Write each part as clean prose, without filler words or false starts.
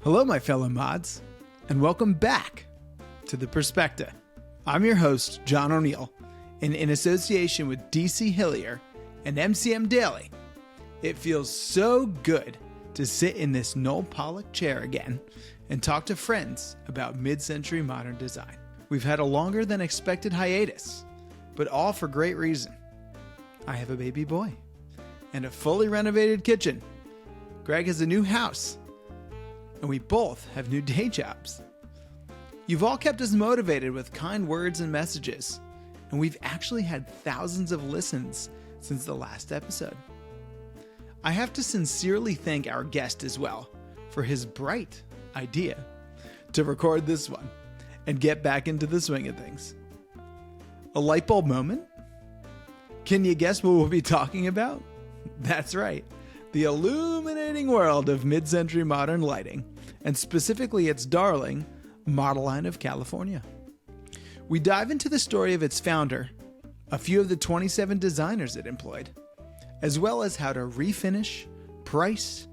Hello, my fellow mods, and welcome back to the Perspecta. I'm your host, John O'Neill, and in association with DC Hillier and MCM Daily, it feels so good to sit in this Noel Pollock chair again and talk to friends about mid-century modern design. We've had a longer than expected hiatus, but all for great reason. I have a baby boy and a fully renovated kitchen. Greg has a new house, and we both have new day jobs. You've all kept us motivated with kind words and messages, and we've actually had thousands of listens since the last episode. I have to sincerely thank our guest as well for his bright idea to record this one and get back into the swing of things. A light bulb moment? Can you guess what we'll be talking about? That's right, the illuminating world of mid-century modern lighting, and specifically its darling, Modeline of California. We dive into the story of its founder, a few of the 27 designers it employed, as well as how to refinish, price,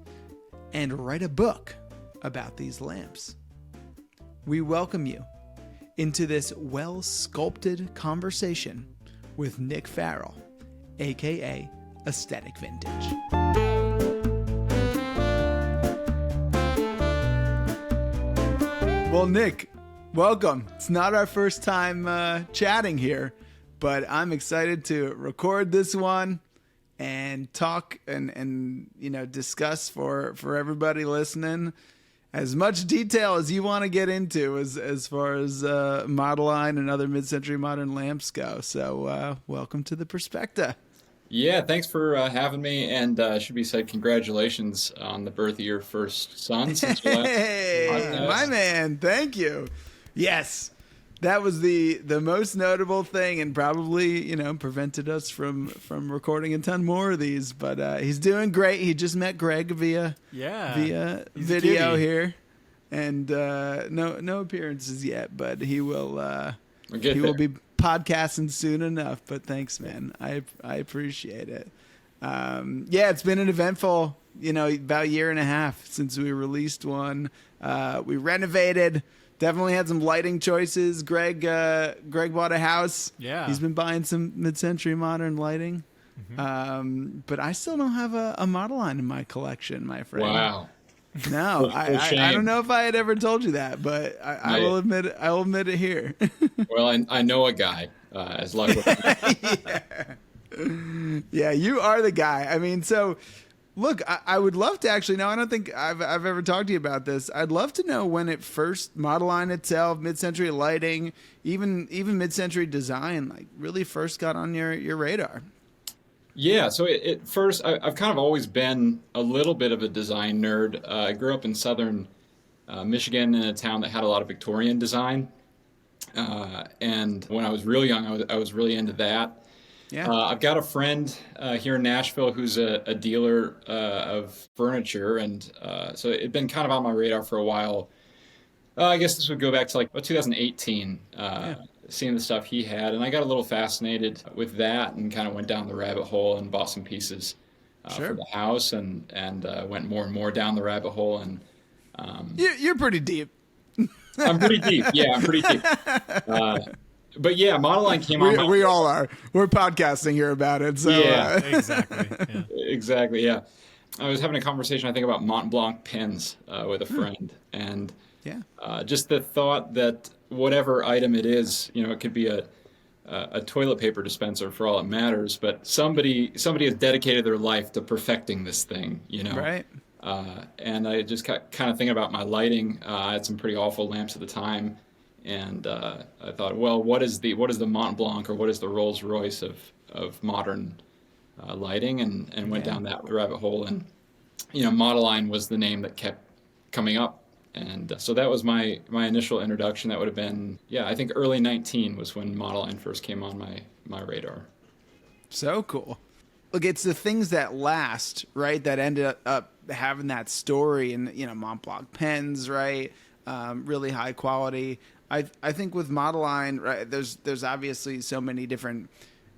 and write a book about these lamps. We welcome you into this well-sculpted conversation with Nick Ferrell, aka Aesthetic Vintage. Well, Nick, welcome. It's not our first time chatting here, but I'm excited to record this one and talk and discuss for everybody listening as much detail as you want to get into as far as Modeline and other mid-century modern lamps go. So welcome to the Perspecta. Yeah, thanks for having me, and should be said, congratulations on the birth of your first son. Since your last podcast. My man, thank you. Yes, that was the most notable thing, and probably prevented us from recording a ton more of these. But he's doing great. He just met Greg via video here, and no appearances yet, but he will be podcasting soon enough. But thanks, man. I appreciate it. It's been an eventful about a year and a half since we released one. We renovated, definitely had some lighting choices. Greg bought a house. Yeah, he's been buying some mid-century modern lighting. But I still don't have a Modeline in my collection, my friend. Wow. No, I don't know if I had ever told you that, but I will admit it. I will admit it here. Well, I know a guy, as luck would Yeah, you are the guy. I mean, so look, I would love to actually know. I don't think I've ever talked to you about this. I'd love to know when it first, Modeline itself, mid-century lighting, even mid-century design, like really first got on your radar. Yeah, so it first, I've kind of always been a little bit of a design nerd. I grew up in southern Michigan in a town that had a lot of Victorian design. And when I was real young, I was really into that. Yeah. I've got a friend here in Nashville who's a dealer of furniture. And so it'd been kind of on my radar for a while. I guess this would go back to like 2018. Seeing the stuff he had, and I got a little fascinated with that and kind of went down the rabbit hole and bought some pieces for the house and went more and more down the rabbit hole. And you're pretty deep. I'm pretty deep. Yeah, I'm pretty deep. But yeah, Modeline came on. We all are. We're podcasting here about it. So yeah, exactly. Yeah. Exactly. Yeah, I was having a conversation, I think, about Mont Blanc pens with a friend, and just the thought that whatever item it is, it could be a toilet paper dispenser for all it matters, but somebody has dedicated their life to perfecting this thing, Right. And I just kind of thinking about my lighting. I had some pretty awful lamps at the time, and I thought, well, what is the Mont Blanc, or what is the Rolls Royce of modern lighting, and went down that rabbit hole, and Modeline was the name that kept coming up. And so that was my initial introduction. That would have been, I think early 19 was when Modeline first came on my radar. So cool. Look, it's the things that last, right, that ended up having that story, and Mont Blanc pens, right, really high quality. I think with Modeline, right, there's obviously so many different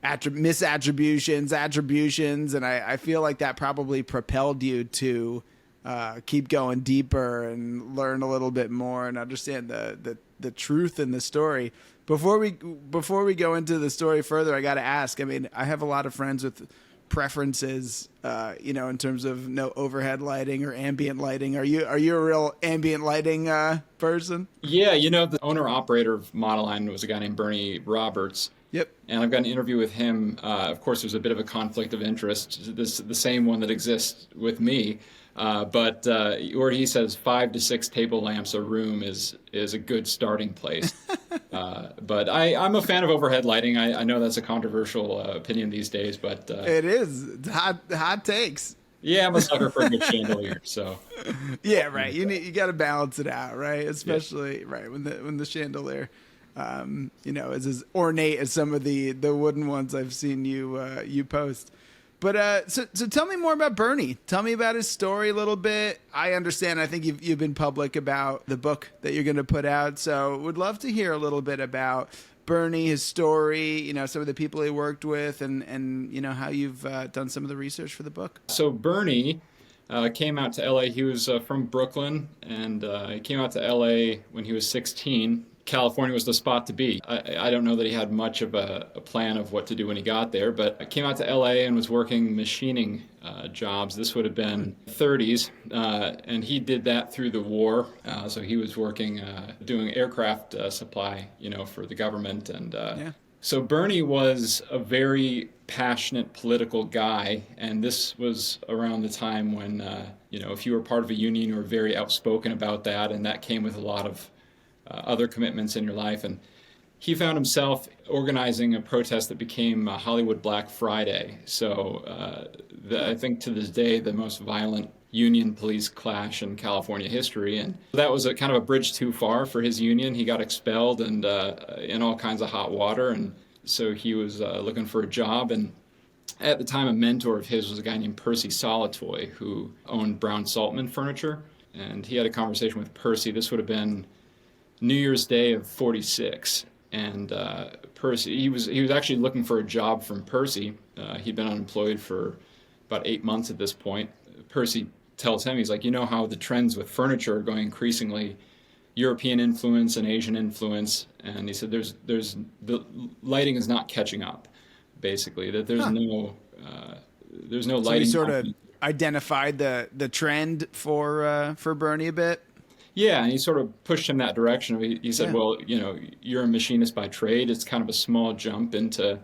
misattributions, attributions, and I feel like that probably propelled you to keep going deeper and learn a little bit more and understand the truth in the story. Before we go into the story further, I got to ask. I mean, I have a lot of friends with preferences, in terms of no overhead lighting or ambient lighting. Are you a real ambient lighting person? Yeah, the owner operator of Modeline was a guy named Bernie Roberts. Yep. And I've got an interview with him. Of course, there's a bit of a conflict of interest, the same one that exists with me. But where he says 5 to 6 table lamps a room is a good starting place. But I'm a fan of overhead lighting. I know that's a controversial opinion these days, but it is. It's hot takes. Yeah, I'm a sucker for a good chandelier. So yeah, right. You got to balance it out, right? Especially right when the chandelier, is as ornate as some of the wooden ones I've seen you post. But so tell me more about Bernie. Tell me about his story a little bit. I understand. I think you've been public about the book that you're going to put out. So would love to hear a little bit about Bernie, his story. Some of the people he worked with, and how you've done some of the research for the book. So Bernie came out to LA. He was from Brooklyn, and he came out to LA when he was 16. California was the spot to be. I don't know that he had much of a plan of what to do when he got there, but I came out to LA and was working machining jobs. This would have been 30s, and he did that through the war. So he was working doing aircraft supply, for the government. And So Bernie was a very passionate political guy, and this was around the time when, if you were part of a union, you were very outspoken about that, and that came with a lot of other commitments in your life. And he found himself organizing a protest that became Hollywood Black Friday. So I think to this day, the most violent union police clash in California history. And that was a kind of a bridge too far for his union. He got expelled and in all kinds of hot water. And so he was looking for a job. And at the time, a mentor of his was a guy named Percy Solitoy, who owned Brown Saltman Furniture. And he had a conversation with Percy. This would have been New Year's Day of '46, and Percy, he was actually looking for a job from Percy. He'd been unemployed for about 8 months at this point. Percy tells him, he's like, how the trends with furniture are going increasingly European influence and Asian influence, and he said the lighting is not catching up, basically, that there's no lighting. So he sort of identified the trend for Bernie a bit. Yeah, and he sort of pushed him that direction. He said, well, you're a machinist by trade. It's kind of a small jump into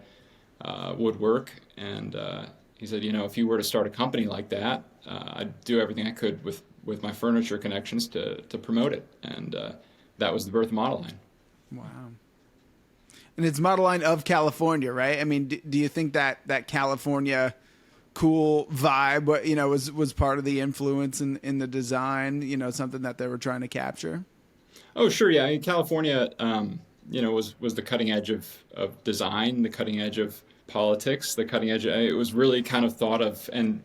woodwork. And he said, if you were to start a company like that, I'd do everything I could with my furniture connections to promote it. And that was the birth of Modeline. Wow. And it's Modeline of California, right? I mean, do you think that California cool vibe, was part of the influence in the design, something that they were trying to capture? Oh, sure. Yeah. I mean, California, was the cutting edge of design, the cutting edge of politics, the cutting edge. It was really kind of thought of, and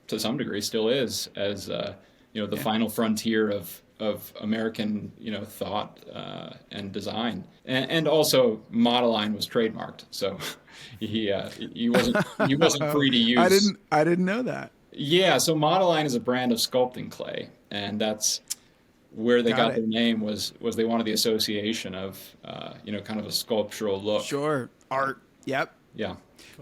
to some degree still is, as, the final frontier of American, thought and design. And also Modeline was trademarked. So he wasn't free to use. I didn't know that. Yeah, so Modeline is a brand of sculpting clay, and that's where they got their name was they wanted the association of kind of a sculptural look. Sure, art. Yep. Yeah.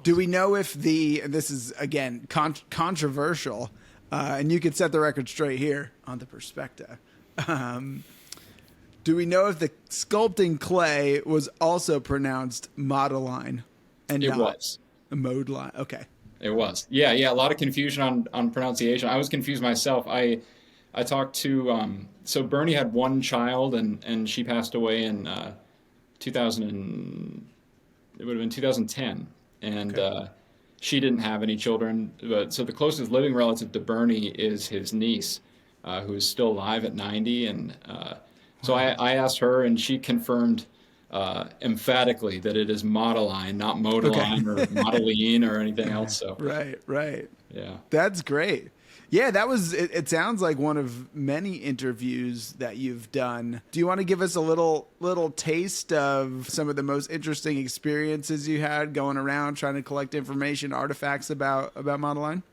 Do we know if this is again controversial, and you could set the record straight here on the Perspecta. Do we know if the sculpting clay was also pronounced Modeline and it not was Modeline? Okay. It was. Yeah. A lot of confusion on pronunciation. I was confused myself. I talked to so Bernie had one child and she passed away in 2010, and okay. She didn't have any children. But so the closest living relative to Bernie is his niece, who is still alive at 90, and so I asked her, and she confirmed emphatically that it is Modeline, not Modeline or Modeline or anything else. So right. Yeah, that's great. Yeah, that was. It sounds like one of many interviews that you've done. Do you want to give us a little taste of some of the most interesting experiences you had going around trying to collect information, artifacts about Modeline?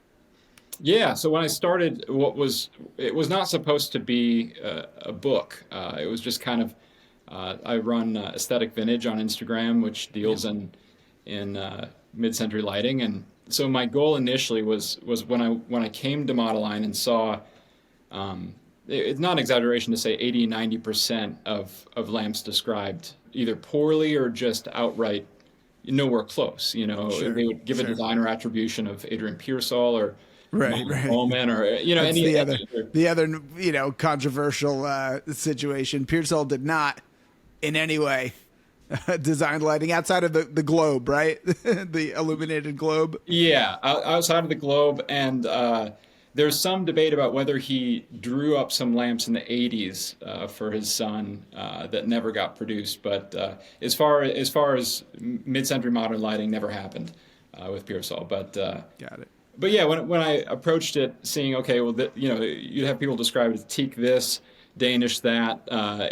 Yeah, so when I started, it was not supposed to be a book. It was just kind of I run Aesthetic Vintage on Instagram, which Yep. deals in mid-century lighting, and so my goal initially was when I came to Modeline and saw it's not an exaggeration to say 80-90% of lamps described either poorly or just outright nowhere close. You know, Sure. they would give a Sure. designer attribution of Adrian Pearsall or Right. Michael Right. Bowman or That's any the other controversial situation. Pearsall did not in any way design lighting outside of the globe, right? The illuminated globe. yeah, outside of the globe. And there's some debate about whether he drew up some lamps in the 80s for his son that never got produced. But as far as mid-century modern lighting, never happened with Pearsall. Got it. But yeah, when I approached it, seeing okay, well, you'd have people describe it as teak this, Danish that,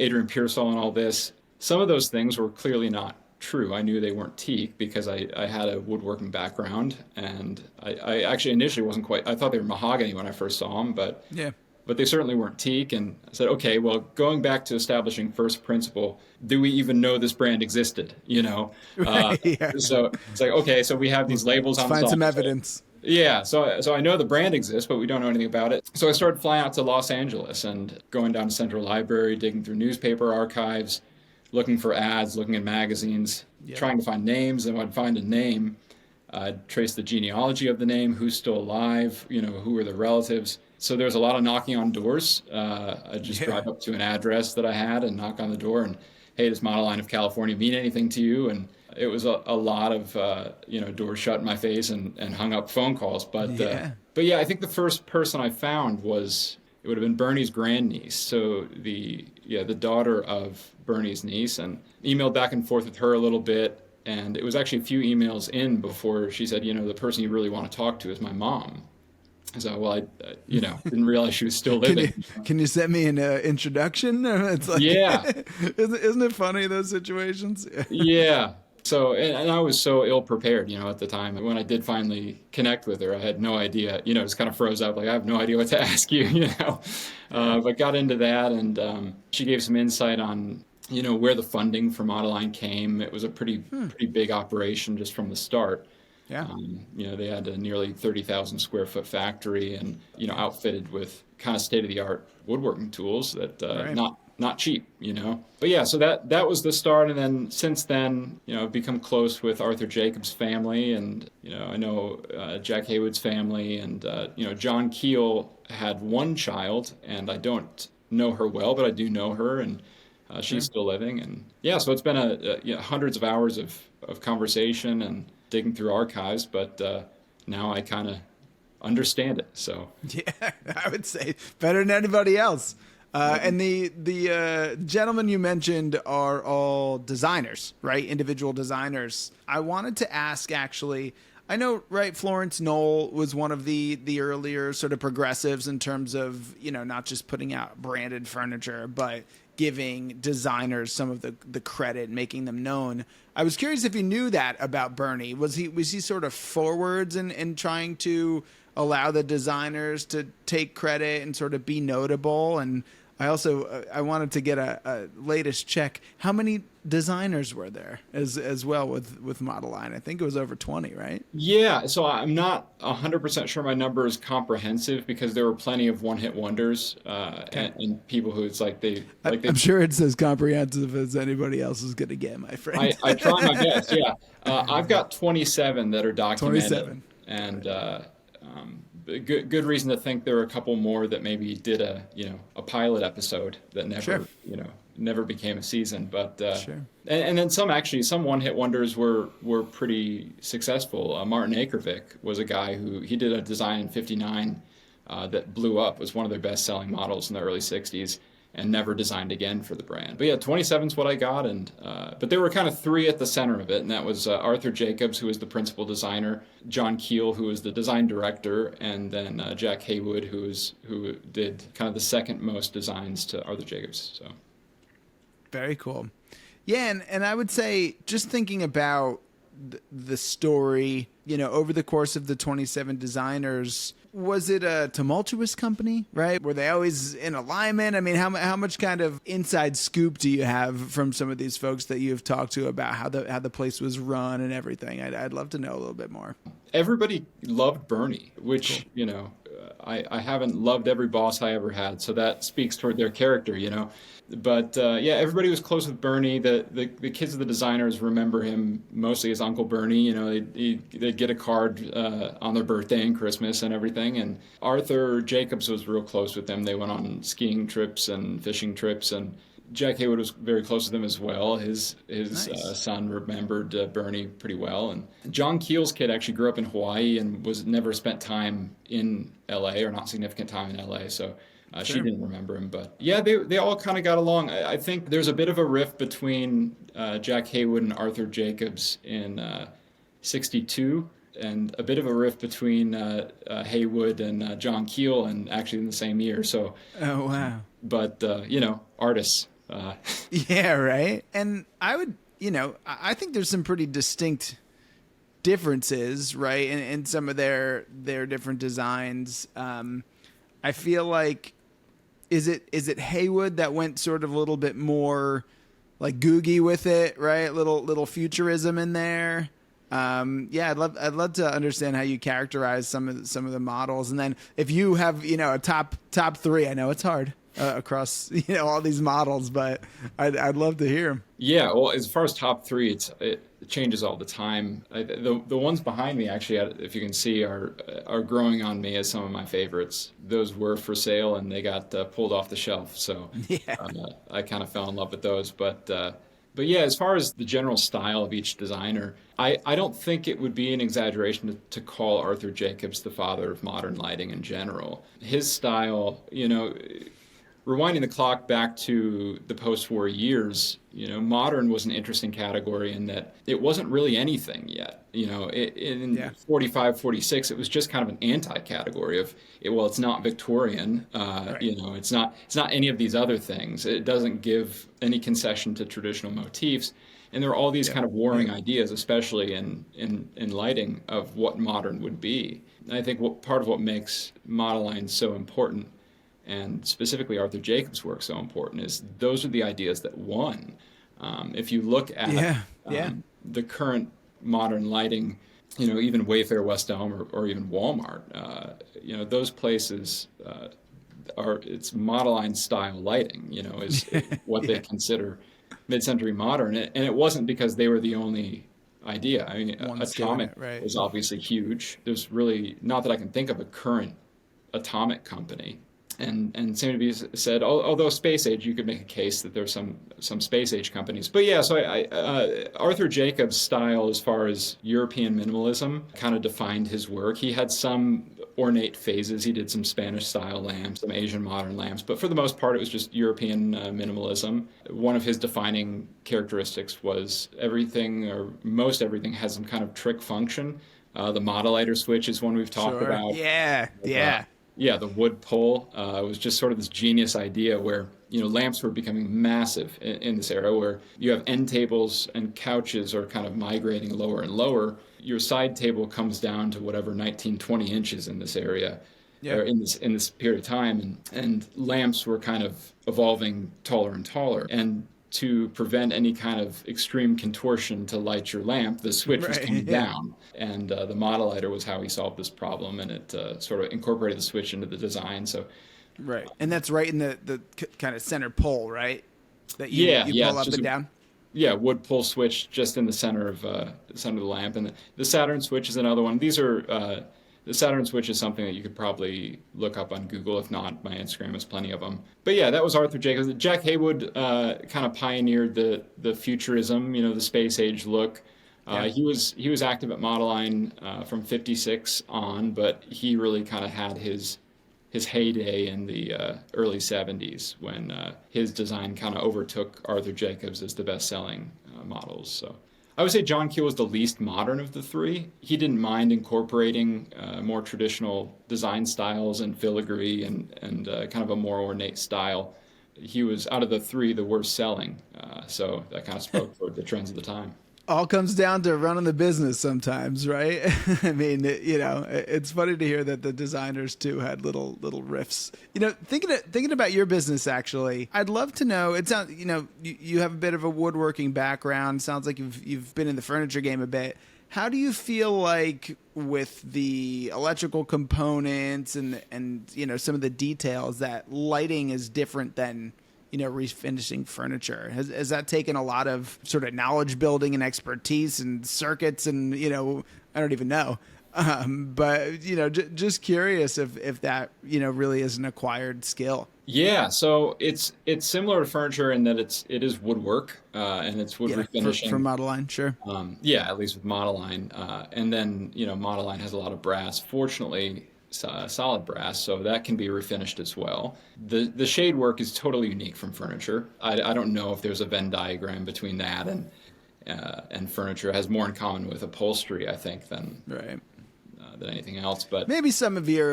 Adrian Pearsall and all this. Some of those things were clearly not true. I knew they weren't teak because I had a woodworking background, and I actually initially wasn't quite. I thought they were mahogany when I first saw them, Yeah. but they certainly weren't teak. And I said, okay, well, going back to establishing first principle, do we even know this brand existed? Right. Yeah. So it's like, okay, so we have these labels Let's on the find some side. evidence. Yeah, so I know the brand exists, but we don't know anything about it. So I started flying out to Los Angeles and going down to Central Library, digging through newspaper archives, looking for ads, looking in magazines, Yep. trying to find names. And when I'd find a name, I'd trace the genealogy of the name, who's still alive, who are the relatives. So there's a lot of knocking on doors. I'd just drive up to an address that I had and knock on the door and, hey, does Modeline of California mean anything to you? And it was a lot of doors shut in my face and hung up phone calls. But yeah, I think the first person I found it would have been Bernie's grandniece, so the daughter of Bernie's niece, and emailed back and forth with her a little bit. And it was actually a few emails in before she said, the person you really want to talk to is my mom. So, well, I didn't realize she was still living. Can you send me an introduction? It's like, Yeah. isn't it funny, those situations? Yeah. So, and I was so ill prepared, at the time. When I did finally connect with her, I had no idea, just kind of froze up. Like, I have no idea what to ask you, But got into that, and she gave some insight on, where the funding for Modeline came. It was a pretty big operation just from the start. Yeah. They had a nearly 30,000 square foot factory and, outfitted with kind of state of the art woodworking tools that Right. not cheap, But yeah, so that was the start. And then since then, I've become close with Arthur Jacobs' family, and, I know Jack Haywood's family, and, John Keel had one child, and I don't know her well, but I do know her, and she's still living. And yeah, so it's been hundreds of hours of conversation and digging through archives, but now I kind of understand it. So Yeah, I would say better than anybody else. And the gentlemen you mentioned are all designers, right? Individual designers. I wanted to ask, actually, I know, right, Florence Knoll was one of the earlier sort of progressives in terms of, not just putting out branded furniture, but giving designers some of the credit, making them known. I was curious if you knew that about Bernie. Was he sort of forwards in trying to allow the designers to take credit and sort of be notable? And I also I wanted to get a latest check. How many designers were there as well with Modeline? I think it was over 20, right? yeah, so I'm not 100% sure my number is comprehensive because there were plenty of one-hit wonders and people who it's like they I'm sure it's as comprehensive as anybody else is going to get, my friend. I try my best. Yeah, I've got 27 that are documented, 27. and good reason to think there were a couple more that maybe did a pilot episode that never Sure. never became a season. But Sure. and then some one-hit wonders were pretty successful. Martin Akervik was a guy who he did a design in '59 that blew up. Was one of their best-selling models in the early '60s. And never designed again for the brand. But yeah, 27 is what I got, and but there were kind of three at the center of it, and that was Arthur Jacobs, who was the principal designer, John Keel, who was the design director, and then Jack Haywood, who did kind of the second most designs to Arthur Jacobs. So Very cool. Yeah, and I would say, just thinking about the story, over the course of the 27 designers, was it a tumultuous company, right? Were they always in alignment? I mean, how much kind of inside scoop do you have from some of these folks that you've talked to about how the place was run and everything? I'd love to know a little bit more. Everybody loved Bernie, which, cool. I haven't loved every boss I ever had, so that speaks toward their character, But yeah, everybody was close with Bernie. The kids of the designers remember him mostly as Uncle Bernie. They'd get a card on their birthday and Christmas and everything. And Arthur Jacobs was real close with them. They went on skiing trips and fishing trips, and Jack Haywood was very close to them as well. His nice. Son remembered Bernie pretty well. And John Keel's kid actually grew up in Hawaii and was never spent time in L.A. or not significant time in L.A. So sure. She didn't remember him. But yeah, they all kind of got along. I think there's a bit of a rift between Jack Haywood and Arthur Jacobs in 1962. And a bit of a rift between Haywood and John Keel, and actually in the same year. So, oh wow! But artists. Yeah, right. And I would, I think there's some pretty distinct differences, right, in some of their different designs. I feel like is it Haywood that went sort of a little bit more like googie with it, right? Little futurism in there. Yeah, I'd love to understand how you characterize some of the models, and then if you have a top three, I know it's hard across all these models, but I'd love to hear them. Yeah, well, as far as top three, it changes all the time. The ones behind me, actually, if you can see, are growing on me as some of my favorites. Those were for sale and they got pulled off the shelf, so yeah. I kind of fell in love with those, But yeah, as far as the general style of each designer, I don't think it would be an exaggeration to call Arthur Jacobs the father of modern lighting in general. His style, rewinding the clock back to the post-war years, modern was an interesting category in that it wasn't really anything yet. In 45, 46, it was just kind of an anti-category of, it's not Victorian. Right. It's not any of these other things. It doesn't give any concession to traditional motifs. And there are all these kind of warring ideas, especially in lighting, of what modern would be. And I think part of what makes Modeline so important, and specifically Arthur Jacobs' work so important, is those are the ideas that won. If you look at the current modern lighting, even Wayfair, West Elm, or even Walmart, those places it's Modeline style lighting, is what they consider mid-century modern. And it wasn't because they were the only idea. I mean, Atomic was obviously huge. There's really, not that I can think of a current atomic company. And same to be said, although space age, you could make a case that there's some space age companies. But yeah, so Arthur Jacobs' style as far as European minimalism kind of defined his work. He had some ornate phases. He did some Spanish style lamps, some Asian modern lamps, but for the most part, it was just European minimalism. One of his defining characteristics was everything, or most everything, has some kind of trick function. The modulator switch is one we've talked about. Yeah, the wood pole was just sort of this genius idea where, lamps were becoming massive in this era, where you have end tables and couches are kind of migrating lower and lower. Your side table comes down to whatever 19, 20 inches in this area, or in this period of time, and lamps were kind of evolving taller and taller. And to prevent any kind of extreme contortion to light your lamp, the switch was coming down. And the modulator was how he solved this problem, and it sort of incorporated the switch into the design. So, right, and that's right in the kind of center pole, right? That you pull up and down. Yeah, wood pull switch just in the center of the lamp, and the Saturn switch is another one. These are the Saturn switch is something that you could probably look up on Google. If not, my Instagram has plenty of them. But yeah, that was Arthur Jacobs. Jack Haywood kind of pioneered the futurism, the space age look. He was active at Modeline from 56 on, but he really kind of had his heyday in the early 70s when his design kind of overtook Arthur Jacobs as the best-selling models. So I would say John Keel was the least modern of the three. He didn't mind incorporating more traditional design styles and filigree and kind of a more ornate style. He was, out of the three, the worst selling. So that kind of spoke for the trends of the time. all comes down to running the business sometimes, right? I mean, it's funny to hear that the designers too had little riffs. Thinking about your business, actually, I'd love to know. It sounds, you have a bit of a woodworking background. Sounds like you've been in the furniture game a bit. How do you feel like with the electrical components and some of the details that lighting is different than refinishing furniture? Has that taken a lot of sort of knowledge building and expertise and circuits and I don't even know, but just curious if that really is an acquired skill. Yeah, so it's similar to furniture in that it is woodwork and it's wood refinishing from Modeline, sure. Yeah, at least with Modeline, and then Modeline has a lot of brass. Fortunately, solid brass, so that can be refinished as well. The shade work is totally unique from furniture. I don't know if there's a Venn diagram between that and furniture. It has more in common with upholstery, I think, than anything else. But maybe some of your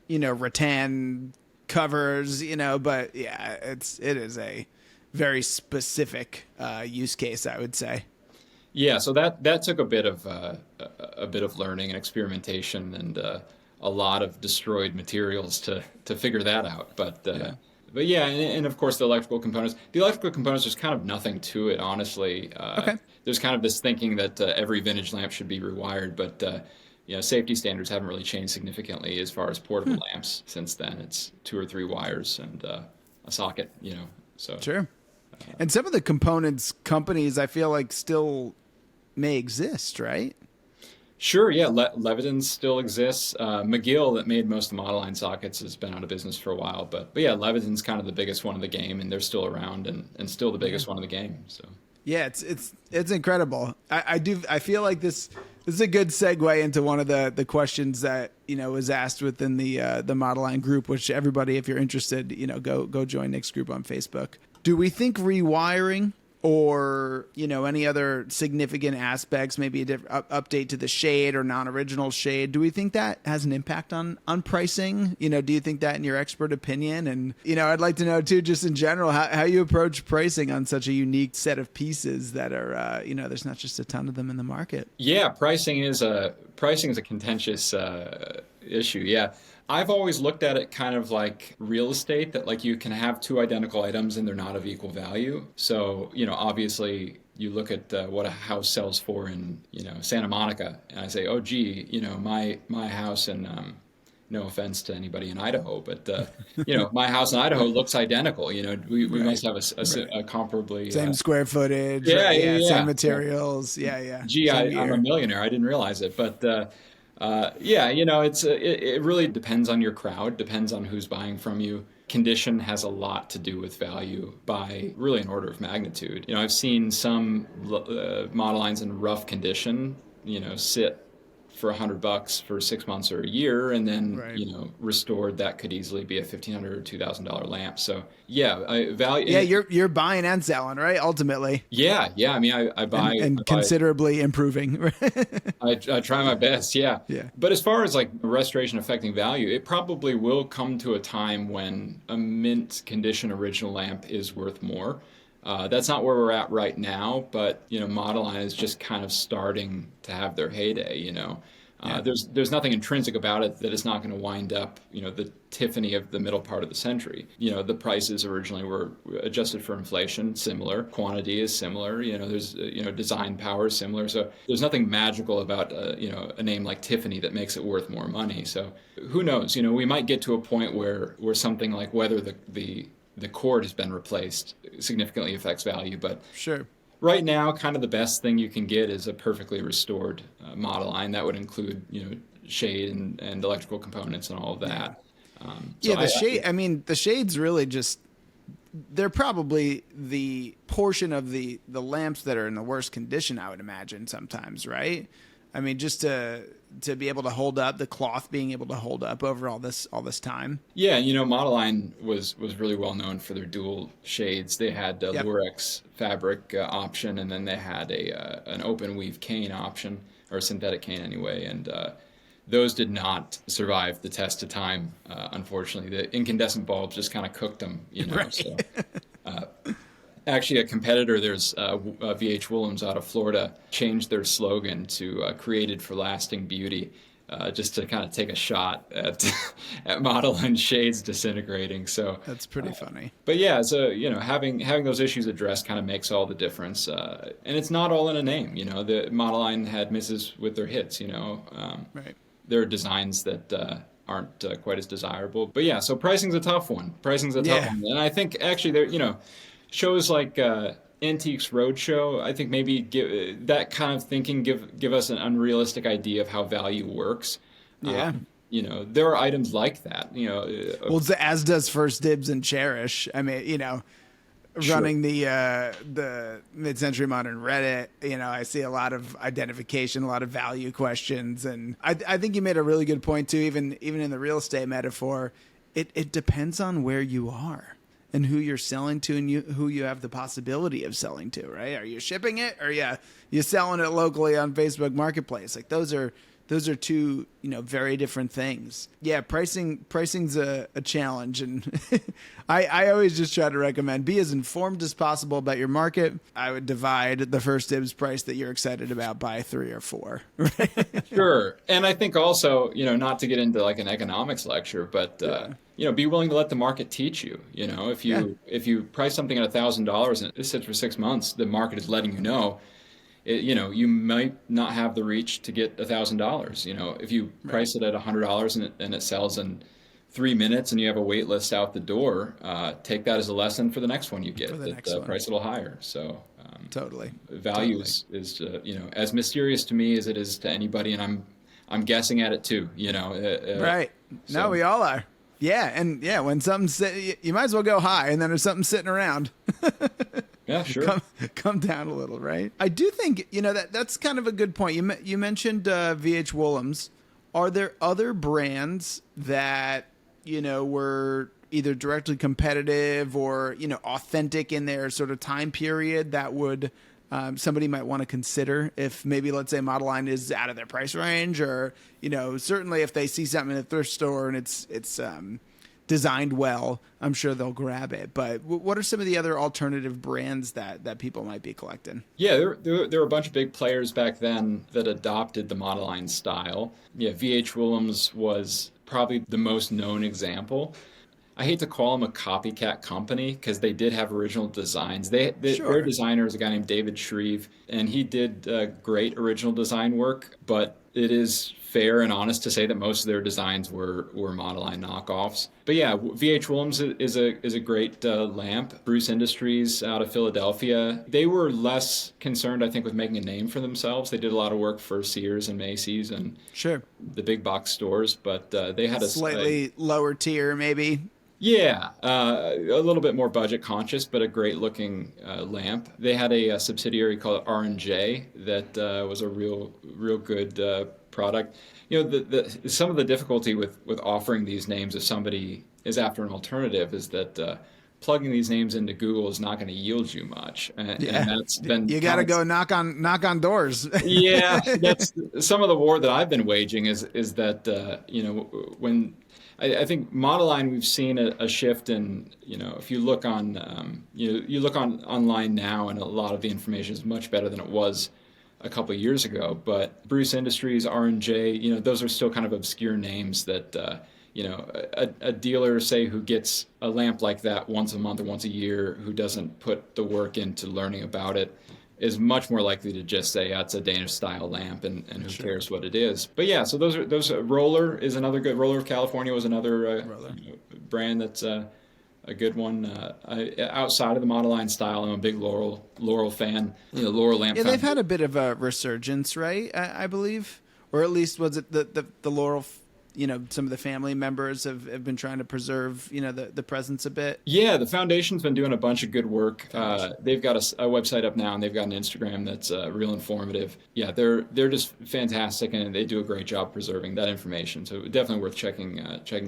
rattan covers, but yeah, it is a very specific use case, I would say. Yeah, so that took a bit of learning and experimentation and a lot of destroyed materials to figure that out. But yeah, and of course the electrical components. The electrical components, there's kind of nothing to it, honestly. There's kind of this thinking that every vintage lamp should be rewired, but safety standards haven't really changed significantly as far as portable lamps since then. It's 2 or 3 wires and a socket, so. Sure. And some of the components companies I feel like still may exist, right? Sure, yeah. Leviton still exists. McGill, that made most of the Modeline sockets, has been out of business for a while. But yeah, Leviton's kind of the biggest one in the game, and they're still around and still the biggest one in the game. So yeah, it's incredible. I feel like this is a good segue into one of the questions that was asked within the Modeline group, which everybody, if you're interested, go join Nick's group on Facebook. Do we think rewiring or any other significant aspects, maybe a different update to the shade or non-original shade, do we think that has an impact on pricing? Do you think that in your expert opinion? And I'd like to know too, just in general, how you approach pricing on such a unique set of pieces that are there's not just a ton of them in the market. Yeah, pricing is a contentious issue. Yeah. I've always looked at it kind of like real estate, that like you can have 2 identical items and they're not of equal value. So, obviously you look at what a house sells for in, Santa Monica, and I say, oh, gee, my house in, no offense to anybody in Idaho, but, my house in Idaho looks identical. We must have a comparably... Same square footage. Yeah. Same materials. Yeah. Gee, I'm a millionaire. I didn't realize it. But, it really depends on your crowd, depends on who's buying from you. Condition has a lot to do with value by really an order of magnitude. I've seen some Modelines in rough condition, sit for $100 for 6 months or a year, and then restored. That could easily be a $1,500 or $2,000 lamp. So value. Yeah, you're buying and selling, right? Ultimately. Yeah. I mean, I buy and considerably improving. I try my best. Yeah. Yeah. But as far as like restoration affecting value, it probably will come to a time when a mint condition original lamp is worth more. That's not where we're at right now, but Modeline is just kind of starting to have their heyday. There's nothing intrinsic about it that it's not going to wind up, the Tiffany of the middle part of the century. The prices originally were adjusted for inflation, similar. Quantity is similar. There's design power is similar. So there's nothing magical about a name like Tiffany that makes it worth more money. So who knows? We might get to a point where something like whether the cord has been replaced significantly affects value, but sure. Right now, kind of the best thing you can get is a perfectly restored Modeline. That would include, shade and electrical components and all of that. The shades really just, they're probably the portion of the lamps that are in the worst condition, I would imagine sometimes, right? I mean, just to be able to hold up, the cloth being able to hold up over all this time. Yeah, Modeline was really well known for their dual shades. They had a Lurex fabric option, and then they had an open weave cane option, or synthetic cane anyway, and those did not survive the test of time. Unfortunately, the incandescent bulbs just kind of cooked them, Right. So. Actually, a competitor, there's VH Willems out of Florida, changed their slogan to "Created for Lasting Beauty," just to kind of take a shot at at Modeline shades disintegrating. So That's pretty funny. but yeah, so having those issues addressed kind of makes all the difference. And it's not all in a name. The Modeline had misses with their hits. Right. There are designs that aren't quite as desirable. But yeah, so pricing's a tough one. Yeah. And I think actually shows like Antiques Roadshow, I think maybe that kind of thinking give us an unrealistic idea of how value works. Yeah. There are items like that. Well, as does First Dibs and Cherish. I mean, running the mid-century modern Reddit, I see a lot of identification, a lot of value questions, and I think you made a really good point too. Even in the real estate metaphor, it depends on where you are and who you're selling to, and who you have the possibility of selling to. Right? Are you shipping it, or you selling it locally on Facebook Marketplace? Like those are two, very different things. Yeah, pricing's a challenge, and I always just try to recommend be as informed as possible about your market. I would divide the First Dibs price that you're excited about by 3 or 4. Right? Sure. And I think also, not to get into like an economics lecture, but be willing to let the market teach you. If you price something at $1,000 and it sits for 6 months, the market is letting you know. You might not have the reach to get $1,000. If you price it at $100 and it sells in 3 minutes and you have a wait list out the door, take that as a lesson for the next one you get. Price a little higher. So totally. Value is as mysterious to me as it is to anybody, and I'm guessing at it too. Right. So. No, we all are. Yeah, and when something's you might as well go high, and then there's something sitting around. Yeah, sure. Come down a little, right? I do think that's kind of a good point. You mentioned VH Willems. Are there other brands that were either directly competitive or authentic in their sort of time period that would somebody might want to consider if maybe, let's say, Modeline is out of their price range, or certainly if they see something in a thrift store and it's designed well, I'm sure they'll grab it. But what are some of the other alternative brands that people might be collecting? Yeah, there were a bunch of big players back then that adopted the Modeline style. Yeah, VH Willems was probably the most known example. I hate to call them a copycat company because they did have original designs. Their designer is a guy named David Shreve, and he did great original design work, but it is fair and honest to say that most of their designs were Modeline knockoffs. But yeah, VH Willems is a great lamp. Bruce Industries out of Philadelphia, they were less concerned, I think, with making a name for themselves. They did a lot of work for Sears and Macy's and the big box stores, but they had a slightly lower tier, maybe. Yeah, a little bit more budget conscious, but a great looking lamp. They had a subsidiary called R&J that was a real good product. Some of the difficulty with offering these names if somebody is after an alternative is that plugging these names into Google is not going to yield you much. And that's been you got to go knock on doors. Yeah, that's some of the war that I've been waging is that when I think Modeline, we've seen a shift in, if you look on, you look online now, and a lot of the information is much better than it was a couple of years ago. But Bruce Industries, R&J, those are still kind of obscure names that, a dealer, say, who gets a lamp like that once a month or once a year, who doesn't put the work into learning about it, is much more likely to just say, yeah, it's a Danish style lamp, and who cares what it is. But yeah, so those Roller is another good. Roller of California was another brand that's a good one. Outside of the Modeline style, I'm a big Laurel fan. Laurel lamp. Yeah, they've had a bit of a resurgence, right? I believe, or at least was it the Laurel? Some of the family members have been trying to preserve, the presence a bit. Yeah, the foundation's been doing a bunch of good work. They've got a website up now, and they've got an Instagram that's real informative. Yeah, they're just fantastic, and they do a great job preserving that information. So definitely worth checking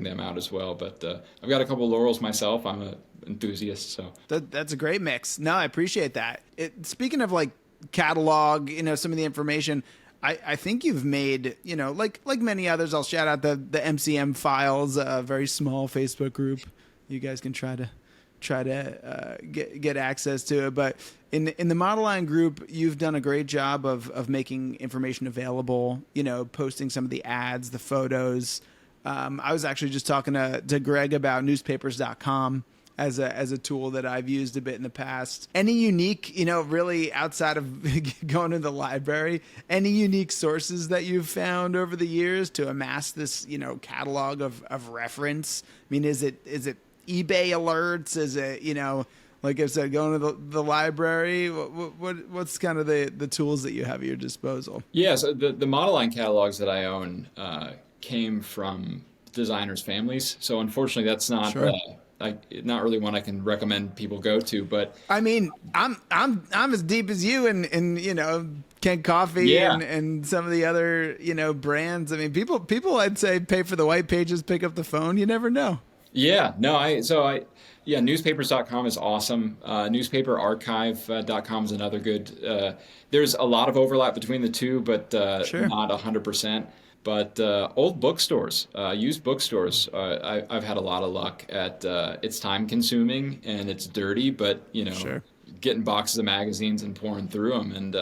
them out as well. But I've got a couple of Laurels myself. I'm an enthusiast, so that's a great mix. No, I appreciate that. Speaking of like catalog, some of the information. I think you've made, like many others, I'll shout out the MCM Files, a very small Facebook group. You guys can try to get access to it. But in the Modeline group, you've done a great job of making information available. Posting some of the ads, the photos. I was actually just talking to Greg about newspapers.com as a tool that I've used a bit in the past. Any unique, really outside of going to the library, any unique sources that you've found over the years to amass this, catalog of reference? I mean, is it eBay alerts? Is it, like I said, going to the library? What's kind of the tools that you have at your disposal? Yeah, so the Modeline catalogs that I own came from designers' families. So unfortunately, that's not Sure. Not really one I can recommend people go to. But I mean, I'm as deep as you in Kent Coffee Yeah. and some of the other brands. I mean, people I'd say pay for the white pages, pick up the phone. You never know. yeah, no, newspapers.com is awesome. Newspaperarchive.com is another good. There's a lot of overlap between the two, but Sure. not 100%. But old bookstores, used bookstores, I've had a lot of luck at. It's time consuming and it's dirty, but Sure. getting boxes of magazines and pouring through them, and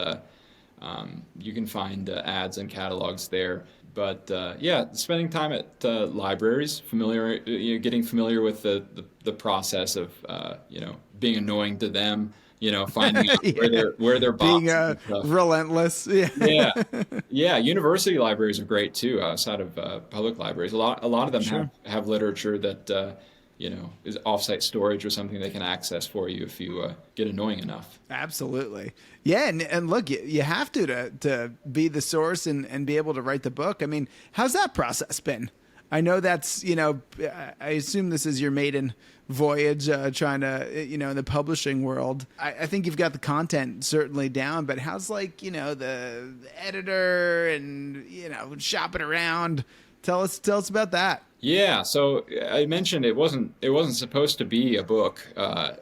you can find ads and catalogs there. But spending time at libraries, getting familiar with the process of being annoying to them. Finding out where their Being boxes and stuff. relentless. Yeah. Yeah, yeah. University libraries are great too, outside of public libraries. A lot of them Sure. have literature that is offsite storage or something they can access for you if you get annoying enough. Absolutely. Yeah. And look, you have to be the source and be able to write the book. I mean, how's that process been? I know that's, I assume this is your maiden voyage, trying to, in the publishing world. I think you've got the content certainly down, but how's the editor and, shopping around? Tell us about that. Yeah, so I mentioned it wasn't supposed to be a book.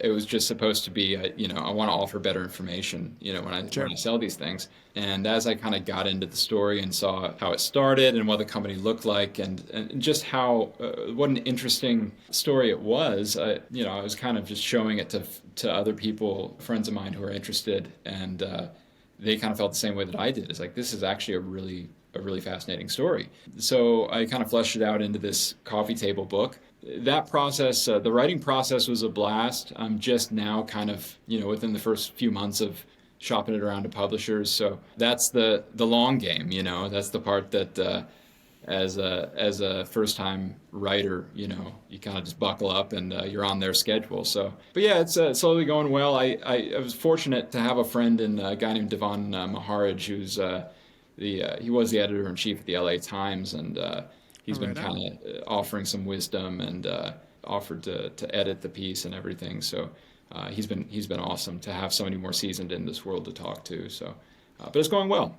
It was just supposed to be, I want to offer better information, when I sell these things. And as I kind of got into the story and saw how it started and what the company looked like and just how what an interesting story it was, I was kind of just showing it to other people, friends of mine who are interested, and they kind of felt the same way that I did. It's like, this is actually a really fascinating story. So I kind of fleshed it out into this coffee table book. That process, the writing process, was a blast. I'm just now kind of, within the first few months of shopping it around to publishers. So that's the long game, that's the part that as a first time writer, you kind of just buckle up and you're on their schedule. So, but yeah, it's slowly going well. I was fortunate to have a friend in a guy named Devon Maharaj, who's he was the editor-in-chief at the LA Times, and he's been kind of offering some wisdom and offered to edit the piece and everything. So he's been awesome to have somebody more seasoned in this world to talk to. So, but it's going well.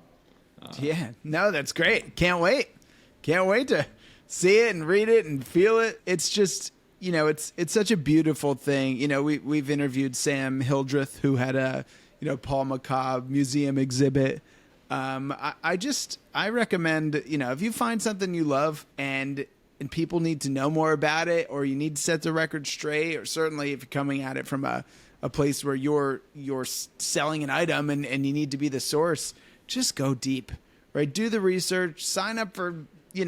Yeah, no, that's great. Can't wait to see it and read it and feel it. It's just, it's such a beautiful thing. We've interviewed Sam Hildreth, who had a, Paul McCobb museum exhibit. I recommend, if you find something you love and people need to know more about it, or you need to set the record straight, or certainly if you're coming at it from a place where you're selling an item and you need to be the source, just go deep, right? Do the research, sign up for, or you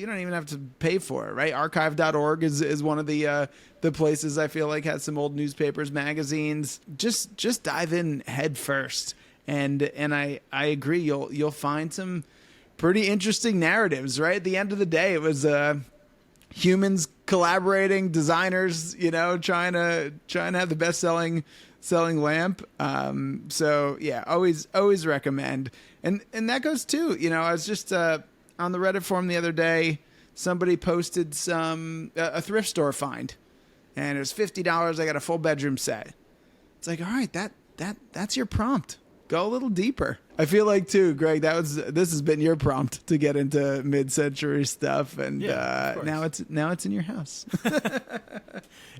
don't even have to pay for it, right? Archive.org is one of the places I feel like has some old newspapers, magazines. Just dive in head first. And I agree. You'll find some pretty interesting narratives, right? At the end of the day, it was humans collaborating, designers, trying to have the best selling lamp. So yeah, always recommend. And that goes too. I was just on the Reddit forum the other day. Somebody posted a thrift store find, and it was $50. I got a full bedroom set. It's like, all right, that's your prompt. Go a little deeper. I feel like too, Greg, this has been your prompt to get into mid-century stuff, and now it's in your house.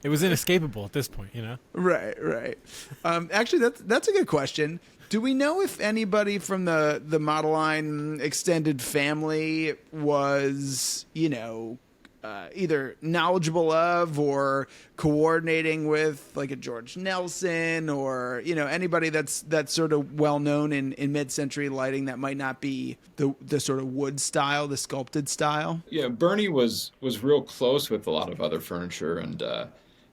It was inescapable at this point, Right. Actually, that's a good question. Do we know if anybody from the Modeline extended family was, either knowledgeable of or coordinating with, like a George Nelson or, anybody that's sort of well known in mid-century lighting that might not be the sort of wood style, the sculpted style? Yeah, Bernie was real close with a lot of other furniture and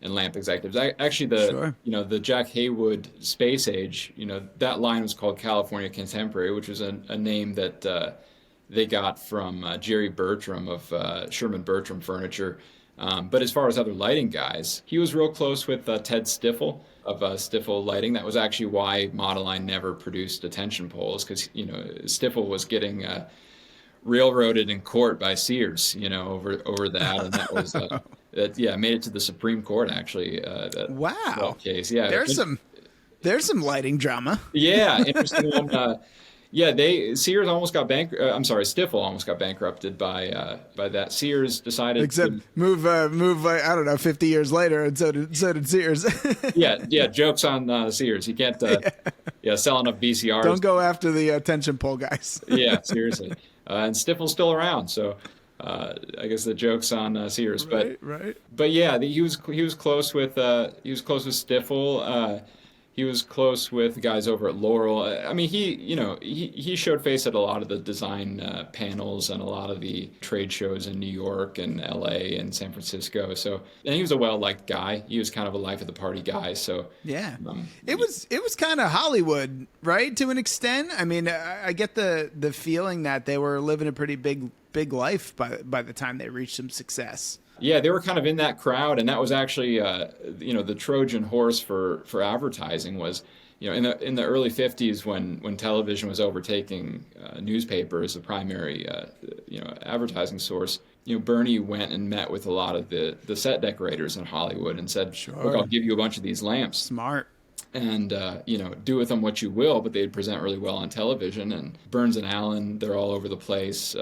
lamp executives. Actually, Sure. the Jack Haywood Space Age, that line was called California Contemporary, which was a name that they got from Jerry Bertram of Sherman Bertram Furniture. But as far as other lighting guys, he was real close with Ted Stiffel of Stiffel Lighting. That was actually why Modeline never produced attention poles, because Stiffel was getting railroaded in court by Sears, over that, and that was that made it to the Supreme Court actually. Wow. That case, yeah. There's some lighting drama. Yeah, interesting one. Sears almost got Stiffel almost got bankrupted by that. Sears decided Except move I don't know, 50 years later, and so did Sears. yeah, jokes on Sears. You can't sell enough VCRs. Don't go after the attention pole guys. Yeah, seriously. And Stiffel's still around, so I guess the joke's on Sears. Right. But yeah, he was close with Stiffel. He was close with guys over at Laurel. I mean, he showed face at a lot of the design panels and a lot of the trade shows in New York and LA and San Francisco. So, and he was a well-liked guy. He was kind of a life of the party guy. So yeah, it was kind of Hollywood, right? To an extent. I mean, I get the feeling that they were living a pretty big life by the time they reached some success. Yeah, they were kind of in that crowd, and that was actually, the Trojan horse for advertising was, in the early '50s when television was overtaking newspaper as the primary, advertising source. Bernie went and met with a lot of the set decorators in Hollywood and said, Sure. "Look, I'll give you a bunch of these lamps, Smart. and do with them what you will," but they'd present really well on television. And Burns and Allen, they're all over the place.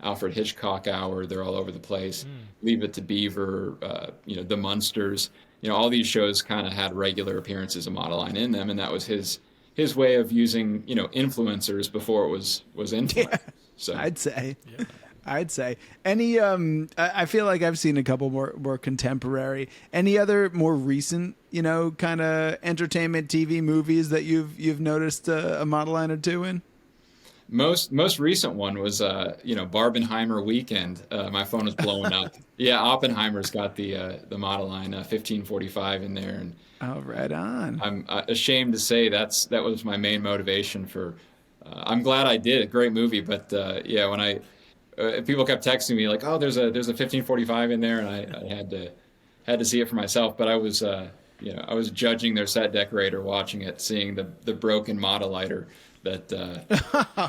Alfred Hitchcock Hour, they're all over the place. Leave It to Beaver, the Munsters. All these shows kind of had regular appearances of Modeline in them, and that was his way of using influencers before it was influenced. Yeah, So I'd say. Yeah. I'd say. Any I feel like I've seen a couple more contemporary. Any other more recent, kind of entertainment TV movies that you've noticed a Modeline or two in? Most recent one was Barbenheimer Weekend. My phone was blowing up. Yeah, Oppenheimer's got the Modeline 1545 in there, and Oh, right on. I'm ashamed to say that was my main motivation for. I'm glad I did it. Great movie, but when people kept texting me like, "Oh, there's a 1545 in there," and I had to see it for myself. But I was I was judging their set decorator, watching it, seeing the broken Modelighter that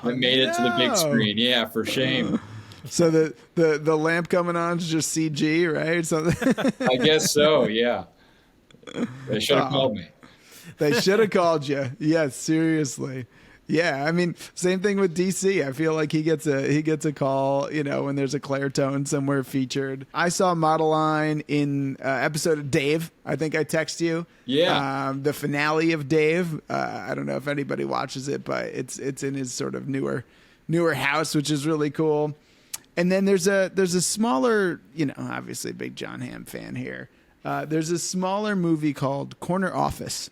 made it to the big screen. Yeah, for shame. So the lamp coming on is just CG, right? Something. I guess so. Yeah, they should have called me. They should have called you. Yes, seriously. Yeah, I mean, same thing with DC. I feel like he gets a call, when there's a Clairtone somewhere featured. I saw Modeline in episode of Dave. I think I text you. Yeah. The finale of Dave. I don't know if anybody watches it, but it's in his sort of newer house, which is really cool. And then there's a smaller, obviously big John Hamm fan here. There's a smaller movie called Corner Office.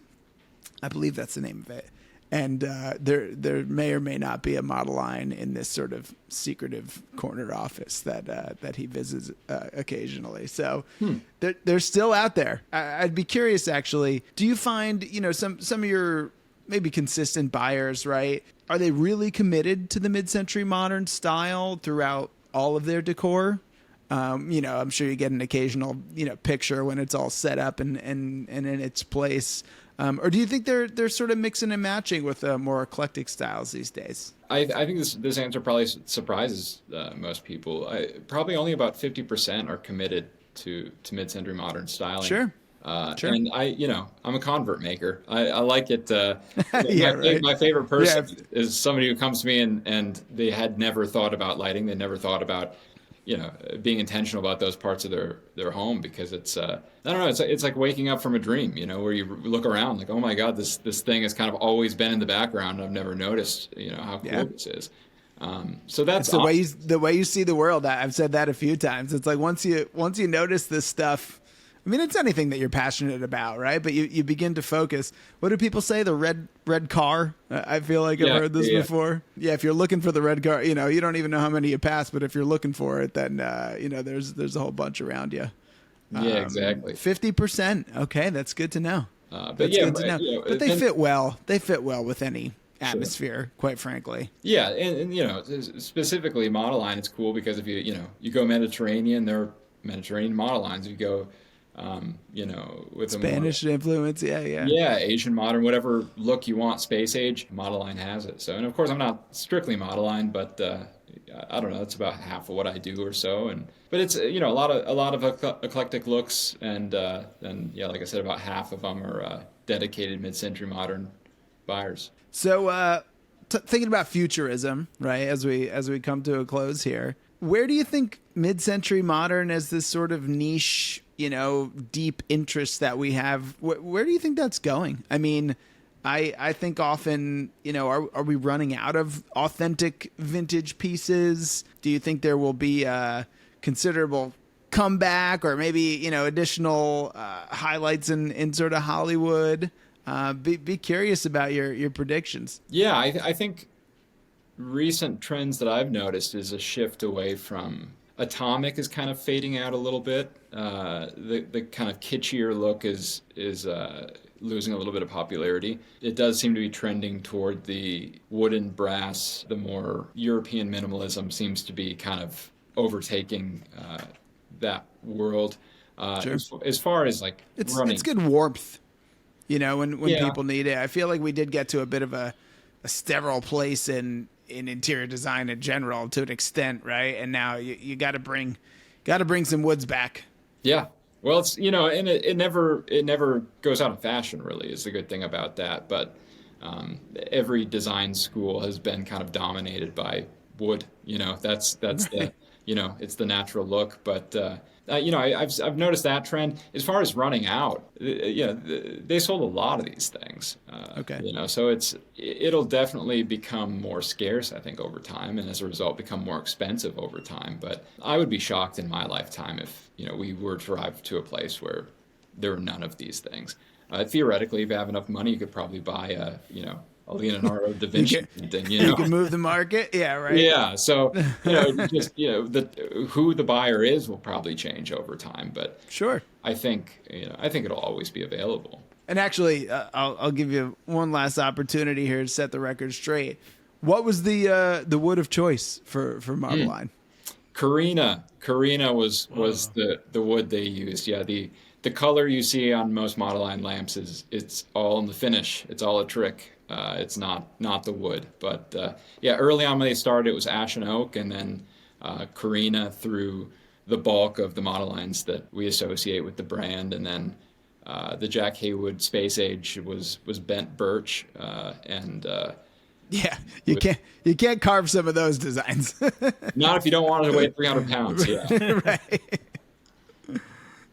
I believe that's the name of it. And there may or may not be a Modeline in this sort of secretive corner office that he visits occasionally. So they're still out there. I'd be curious, actually. Do you find some of your maybe consistent buyers, right? Are they really committed to the mid-century modern style throughout all of their decor? I'm sure you get an occasional picture when it's all set up and in its place. Or do you think they're sort of mixing and matching with more eclectic styles these days? I think this answer probably surprises most people. Probably only about 50% are committed to mid-century modern styling. Sure. Sure. And I'm a convert maker. I like it. Right. My favorite person is somebody who comes to me and they had never thought about lighting. They never thought about being intentional about those parts of their home, because it's I don't know, it's like waking up from a dream, where you look around like, oh my God, this thing has kind of always been in the background. I've never noticed, how cool this is. So that's It's the way you see the world. I've said that a few times. It's like once you notice this stuff, I mean, it's anything that you're passionate about, right? But you begin to focus. What do people say? The red car? I feel like I've heard this before. Yeah, if you're looking for the red car, you don't even know how many you pass, but if you're looking for it, then there's a whole bunch around you. Yeah, exactly. 50%. Okay, that's good to know. But that's good to know. But they fit well. They fit well with any atmosphere, quite frankly. Yeah, and specifically Modeline, it's cool because if you go Mediterranean, there are Mediterranean Modelines. If you go with Spanish influence, yeah, Asian modern, whatever look you want, space age, Modeline has it. So, and of course, I'm not strictly Modeline, but I don't know, that's about half of what I do or so. But it's a lot of eclectic looks, and like I said, about half of them are dedicated mid-century modern buyers. So, thinking about futurism, right? As we come to a close here, where do you think mid-century modern as this sort of niche, deep interest that we have, where do you think that's going? I mean, I think often, are we running out of authentic vintage pieces? Do you think there will be a considerable comeback or maybe, additional highlights in sort of Hollywood? Be curious about your predictions. Yeah, I think recent trends that I've noticed is a shift away from atomic is kind of fading out a little bit. The kind of kitschier look is losing a little bit of popularity. It does seem to be trending toward the wood and brass. The more European minimalism seems to be kind of overtaking that world. Sure. As far as like it's good warmth. When people need it. I feel like we did get to a bit of a sterile place in interior design in general to an extent, right? And now you got to bring some woods back. Yeah. Well, it's and it never goes out of fashion, really, is the good thing about that. But every design school has been kind of dominated by wood. That's the it's the natural look. But I've noticed that trend. As far as running out, they sold a lot of these things. Okay. So it'll definitely become more scarce, I think, over time, and as a result, become more expensive over time. But I would be shocked in my lifetime if we were to arrive to a place where there were none of these things. Theoretically, if you have enough money, you could probably buy a Leonardo da Vinci painting. You can move the market. Yeah, right. Yeah. So, who the buyer is will probably change over time. But sure, I think it'll always be available. And actually, I'll give you one last opportunity here to set the record straight. What was the wood of choice for Modeline? Carina was the wood they used. Yeah. The color you see on most Modeline lamps it's all in the finish. It's all a trick. It's not the wood, but early on when they started, it was ash and oak, and then Carina through the bulk of the Modelines that we associate with the brand, and then the Jack Haywood Space Age was bent birch, and you can't carve some of those designs. Not if you don't want it to weigh 300 pounds. Yeah, right.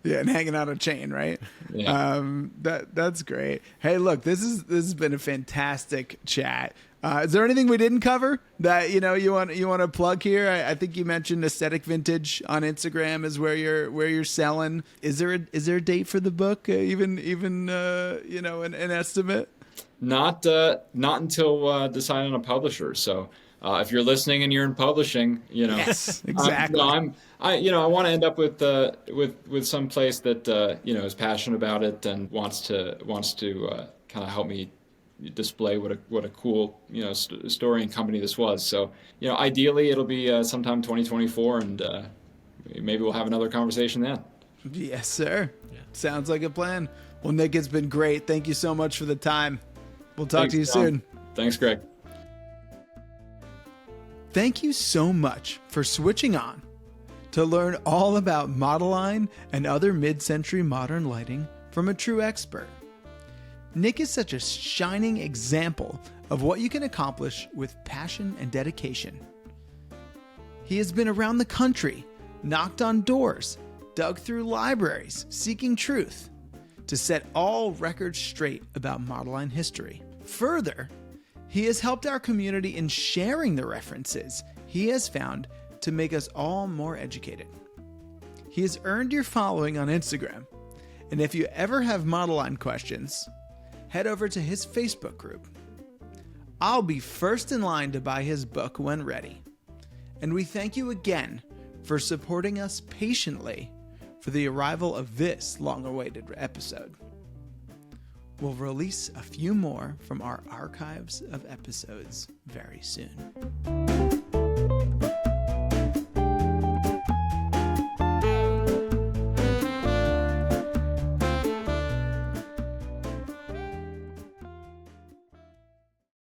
Yeah, and hanging on a chain, right? Yeah. That's great. Hey, look, this has been a fantastic chat. Is there anything we didn't cover that you want to plug here? I think you mentioned Aesthetic Vintage on Instagram is where you're selling. Is there a date for the book? Even an estimate? Not until decide on a publisher. So. If you're listening and you're in publishing, yes, exactly. I want to end up with some place that is passionate about it and wants to kind of help me display what a cool story and company this was. So ideally it'll be sometime 2024, and maybe we'll have another conversation then. Yes, sir. Yeah. Sounds like a plan. Well, Nick, it's been great. Thank you so much for the time. We'll talk to you soon. Thanks, Greg. Thank you so much for switching on to learn all about Modeline and other mid-century modern lighting from a true expert. Nick is such a shining example of what you can accomplish with passion and dedication. He has been around the country, knocked on doors, dug through libraries, seeking truth to set all records straight about Modeline history. Further, He has helped our community in sharing the references he has found to make us all more educated. He has earned your following on Instagram, and if you ever have Modeline questions, head over to his Facebook group. I'll be first in line to buy his book when ready. And we thank you again for supporting us patiently for the arrival of this long-awaited episode. We'll release a few more from our archives of episodes very soon.